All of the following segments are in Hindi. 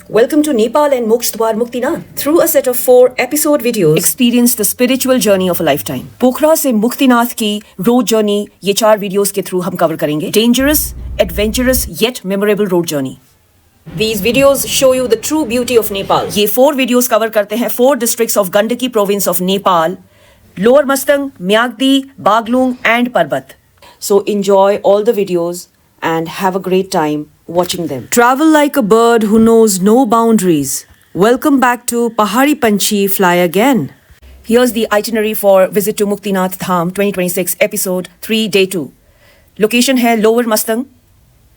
Welcome to Nepal and Mokshdwar Muktinath. Through a set of 4 episode videos, experience the spiritual journey of a lifetime. पोखरा से मुक्तिनाथ की रोड जर्नी ये 4 वीडियोस के थ्रू हम कवर करेंगे. Dangerous, adventurous yet memorable road journey. These videos show you the true beauty of Nepal. ये 4 वीडियोस कवर करते हैं 4 districts of Gandaki province of Nepal, Lower Mustang, Myagdi, Baglung and Parbat. So enjoy all the videos and have a great time watching them. Travel like a bird who knows no boundaries. Welcome back to Pahari Panchi Fly Again. Here's the itinerary for visit to Muktinath Dham 2026 episode 3 day 2. Location है Lower Mustang.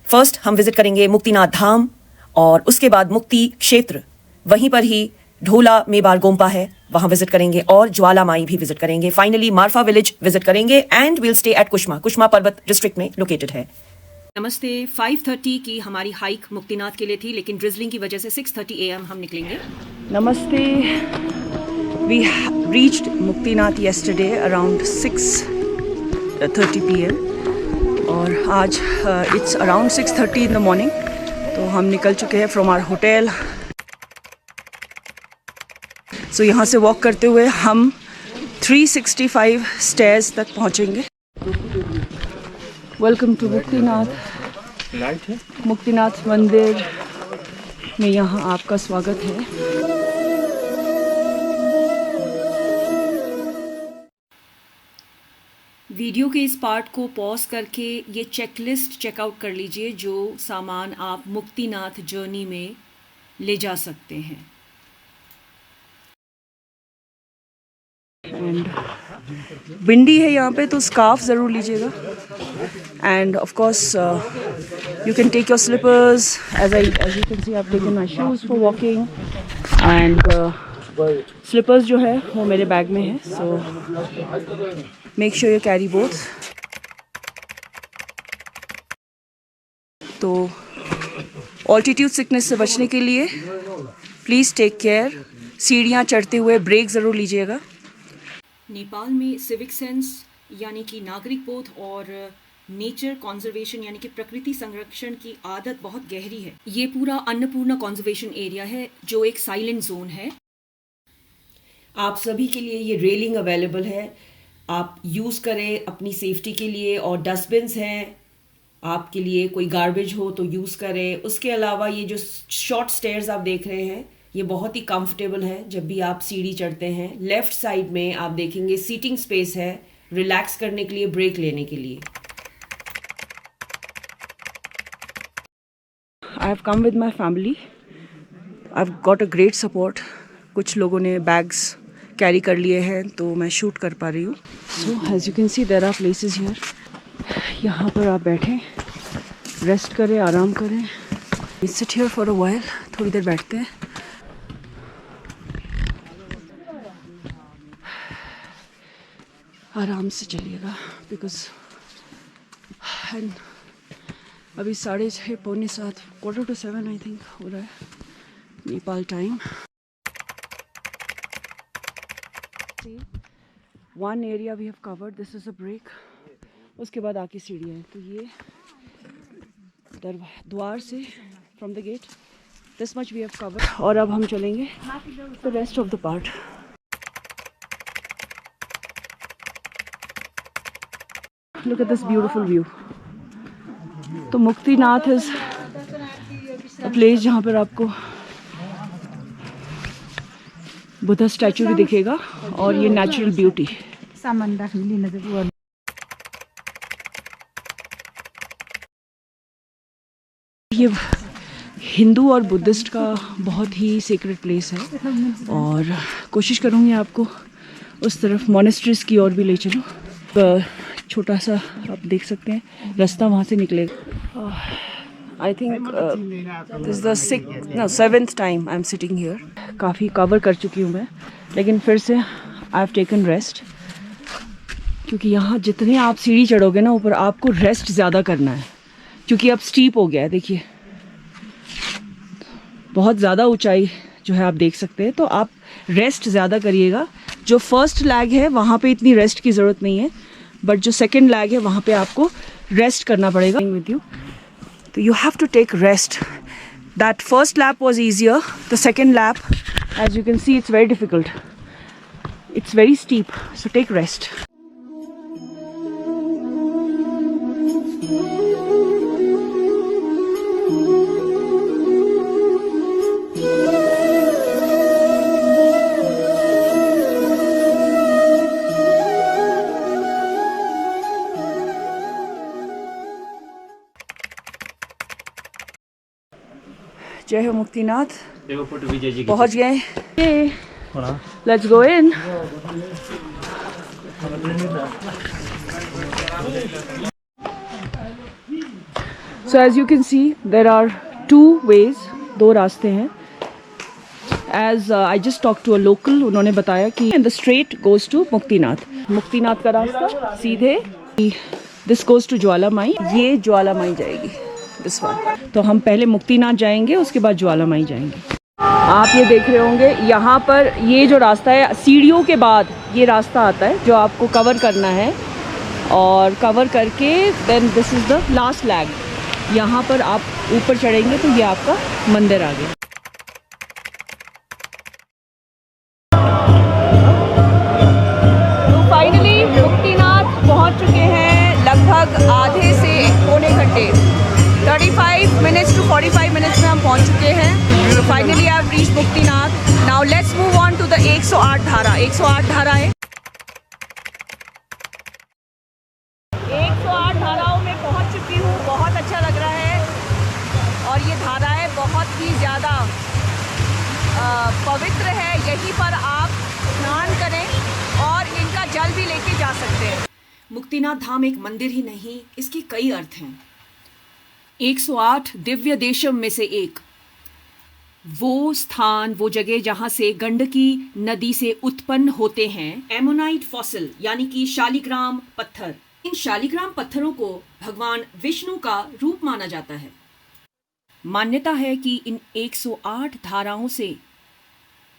First हम visit करेंगे मुक्तिनाथ धाम और उसके बाद मुक्ति क्षेत्र. वहीं पर ही ढोला मेबार गोम्पा है, वहां विजिट करेंगे और ज्वालामाई भी विजिट करेंगे. फाइनली मारफा विलेज विजिट करेंगे and will stay at Kushma. Kushma पर्वत डिस्ट्रिक्ट में लोकेटेड है. नमस्ते. 5:30 की हमारी हाइक मुक्तिनाथ के लिए थी, लेकिन ड्रिजलिंग की वजह से 6:30 AM हम निकलेंगे. नमस्ते. We reached Muktinath yesterday around 6:30 PM और आज it's around 6:30 in the morning. तो हम निकल चुके हैं फ्रॉम आवर होटल. सो यहाँ से वॉक करते हुए हम 365 स्टेयर्स तक पहुँचेंगे. Welcome to Muktinath. मुक्तिनाथ मंदिर में यहाँ आपका स्वागत है. वीडियो के इस पार्ट को पॉज करके ये चेकलिस्ट चेकआउट कर लीजिए जो सामान आप मुक्तिनाथ जर्नी में ले जा सकते हैं. एंड विंडी है यहाँ पे, तो स्कार्फ ज़रूर लीजिएगा. And of course you can take your slippers. As you can see I have taken my shoes for walking. And slippers जो है वो मेरे बैग में है. So make sure you carry both. तो ऑल्टीट्यूड सिकनेस से बचने के लिए प्लीज़ टेक केयर. सीढ़ियाँ चढ़ते हुए ब्रेक ज़रूर लीजिएगा. नेपाल में सिविक सेंस यानी कि नागरिक बोध और नेचर कंजर्वेशन यानी कि प्रकृति संरक्षण की आदत बहुत गहरी है. ये पूरा अन्नपूर्णा कंजर्वेशन एरिया है जो एक साइलेंट जोन है. आप सभी के लिए ये रेलिंग अवेलेबल है, आप यूज़ करें अपनी सेफ्टी के लिए. और डस्टबिन्स हैं आपके लिए, कोई गार्बेज हो तो यूज़ करें. उसके अलावा ये जो शॉर्ट स्टेयर्स आप देख रहे हैं ये बहुत ही कंफर्टेबल है जब भी आप सीढ़ी चढ़ते हैं. लेफ्ट साइड में आप देखेंगे सीटिंग स्पेस है रिलैक्स करने के लिए, ब्रेक लेने के लिए. I have come with my family. I have got a great support. कुछ लोगों ने बैग्स कैरी कर लिए हैं तो मैं शूट कर पा रही हूँ. So as you can see there are places here. यहाँ पर आप बैठें, रेस्ट करें, आराम करें. Sit here for a while. थोड़ी देर बैठते हैं. आराम से चलिएगा बिकॉज अभी 6:30 पौने 7 7:15 आई थिंक हो रहा है Nepal time. One area we have covered. This is a break. उसके बाद आके सीढ़ियाँ हैं. तो ये द्वार से from the gate this much we have covered. और अब हम चलेंगे the rest of the part. Look at this beautiful view. तो मुक्तिनाथ is a place जहाँ पर आपको बुद्धा स्टैचू भी दिखेगा और ये नेचुरल ब्यूटी. ये हिंदू और बुद्धिस्ट का बहुत ही सीक्रेट प्लेस है और कोशिश करूँगी आपको उस तरफ मोनेस्ट्रीज की ओर भी ले चलूँ. छोटा सा आप देख सकते हैं रास्ता वहाँ से निकलेगा. I think this is the 7th time I am sitting here. काफ़ी कवर कर चुकी हूँ मैं, लेकिन फिर से आई हैव टेकन रेस्ट. क्योंकि यहाँ जितने आप सीढ़ी चढ़ोगे ना ऊपर, आपको रेस्ट ज़्यादा करना है क्योंकि अब स्टीप हो गया है. देखिए बहुत ज़्यादा ऊंचाई जो है आप देख सकते हैं. तो आप रेस्ट ज़्यादा करिएगा. जो फर्स्ट लैग है वहाँ पे इतनी रेस्ट की ज़रूरत नहीं है, बट जो सेकेंड लैग है वहाँ पे आपको रेस्ट करना पड़ेगा विद यू. तो you have to take rest. That first lap was easier. The second lap, as you can see, it's very difficult. It's very steep, so take rest. जय हो मुक्तिनाथ, पहुंच गए. Let's go in. So as you can see, there are two ways. दो रास्ते हैं. As I just talked to a local, उन्होंने बताया कि and the straight goes to Muktinath. Muktinath का रास्ता सीधे. This goes to ज्वालामाई. ये ज्वालामाई जाएगी. This one. तो हम पहले मुक्तिनाथ जाएंगे, उसके बाद ज्वालामाई जाएंगे. आप ये देख रहे होंगे यहाँ पर ये जो रास्ता है, सीढ़ियों के बाद ये रास्ता आता है जो आपको कवर करना है, और कवर करके then this is the last leg. यहाँ पर आप ऊपर चढ़ेंगे तो ये आपका मंदिर आ गया. तो फाइनली मुक्तिनाथ पहुँच चुके हैं. लगभग आधे से पौने घंटे 35 minutes to 45 minutes में हम पहुंच चुके हैं. So finally I have reached Muktinath. Now let's move on to the 108 धारा. 108 धारा है. 108 धाराओं में पहुंच चुकी हूँ. बहुत अच्छा लग रहा है. और ये धाराएं बहुत ही ज़्यादा पवित्र है. यहीं पर आप स्नान करें और इनका जल भी लेके जा सकते हैं. मुक्तिनाथ धाम एक मंदिर ही नहीं, इसके कई अर्थ हैं. 108 दिव्य देशम में से एक, वो स्थान, वो जगह जहां से गंडकी नदी से उत्पन्न होते हैं एमोनाइट फॉसिल, यानी कि शालिग्राम पत्थर. इन शालिग्राम पत्थरों को भगवान विष्णु का रूप माना जाता है. मान्यता है कि इन 108 धाराओं से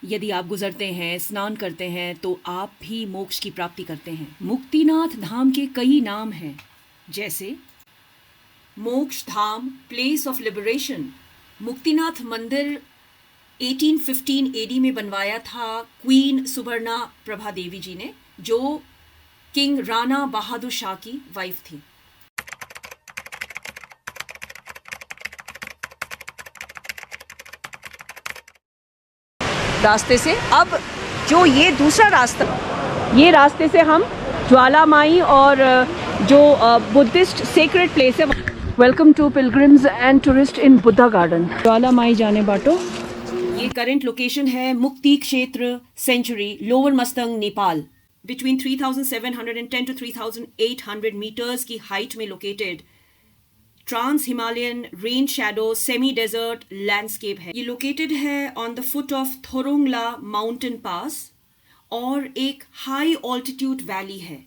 यदि आप गुजरते हैं, स्नान करते हैं, तो आप भी मोक्ष की प्राप्ति करते हैं. मुक्तिनाथ धाम के कई नाम हैं, जैसे मोक्ष धाम, प्लेस ऑफ लिबरेशन. मुक्तिनाथ मंदिर 1815 एडी में बनवाया था क्वीन सुबर्णा प्रभा देवी जी ने, जो किंग राणा बहादुर शाह की वाइफ थी. रास्ते से अब जो ये दूसरा रास्ता, ये रास्ते से हम ज्वालामाई और जो बुद्धिस्ट सेक्रेड प्लेस है. Welcome to pilgrims and tourist in Buddha garden. Jwalamai जाने बाटो. ये करंट लोकेशन है Mukti Kshetra century, lower Mustang, Nepal. Between 3710 to 3800 meters की हाइट में located trans Himalayan rain shadow semi desert landscape है. ये लोकेटेड है on the foot of Thorongla mountain pass और एक हाई ऑल्टीट्यूड वैली है.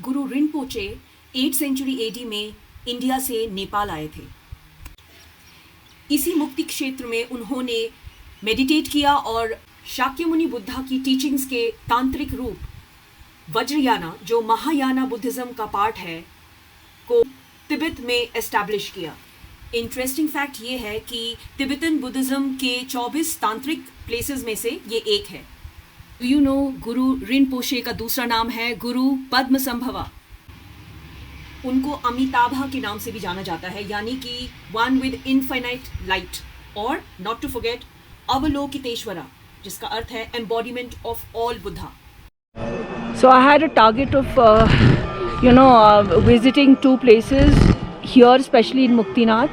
Guru Rinpoche 8th century AD में इंडिया से नेपाल आए थे. इसी मुक्ति क्षेत्र में उन्होंने मेडिटेट किया और शाक्यमुनि बुद्धा की टीचिंग्स के तांत्रिक रूप वज्रयाना, जो महायाना बुद्धिज्म का पार्ट है, को तिब्बत में एस्टैब्लिश किया. इंटरेस्टिंग फैक्ट ये है कि तिब्बतन बुद्धिज्म के 24 तांत्रिक प्लेसेस में से ये एक है. यू नो, गुरु रिनपोचे का दूसरा नाम है गुरु पद्मसंभवा. उनको अमिताभा के नाम से भी जाना जाता है, यानी कि वन विद इनफाइनाइट लाइट, और नॉट टू फॉरगेट अवलोकितेश्वरा, जिसका अर्थ है embodiment of all Buddha. So I had a target of visiting two places here, especially in Muktinath.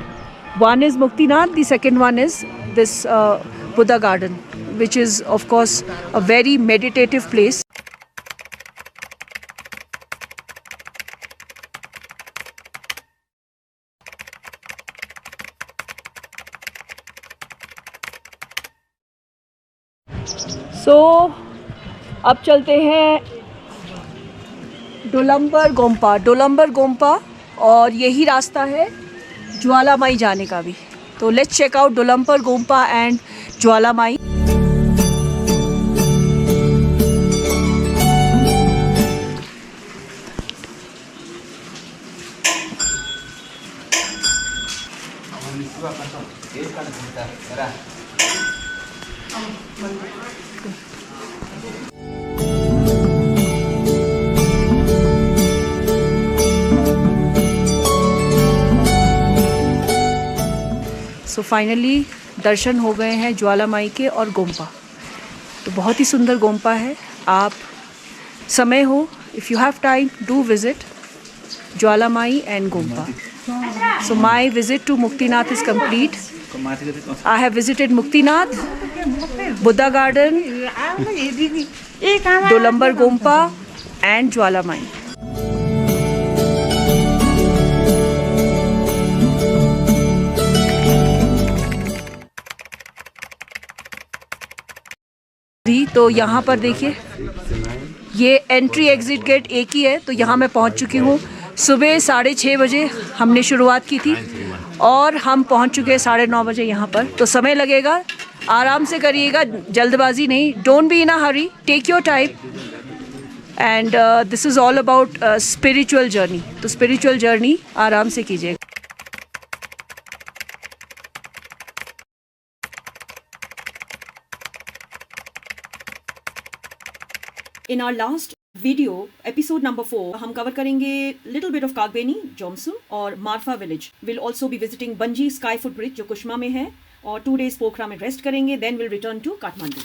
One is Muktinath, the second one is this Buddha garden, which is of course a very meditative place. So अब चलते हैं डोलम्बर गोम्पा, और यही रास्ता है ज्वालामाई जाने का भी. तो let's check out Dolambar Gompa and Jwalamai. So finally दर्शन हो गए हैं ज्वालामाई के और गोम्पा। तो बहुत ही सुंदर गोम्पा है। आप समय हो, if you have time, do visit Jwalamai and Gompa. So my visit to Muktinath is complete. I have visited Muktinath, Buddha Garden, Dolambar Gompa and Jwalamai. तो यहाँ पर देखिए, ये एंट्री एग्जिट गेट एक ही है। तो यहाँ मैं पहुँच चुकी हूँ। सुबह 6:30 बजे हमने शुरुआत की थी और हम पहुँच चुके हैं 9:30 बजे यहाँ पर। तो समय लगेगा, आराम से करिएगा, जल्दबाजी नहीं। Don't be in a hurry, take your time. And this is all about spiritual journey. तो स्पिरिचुअल जर्नी आराम से कीजिएगा। In our last video, episode number 4, हम कवर करेंगे little bit of Kagbeni, Jomsom और Marpha village. We'll also be visiting bungee sky foot bridge जो कुश्मा में है और 2 days पोखरा में रेस्ट करेंगे. Then we'll return to Kathmandu.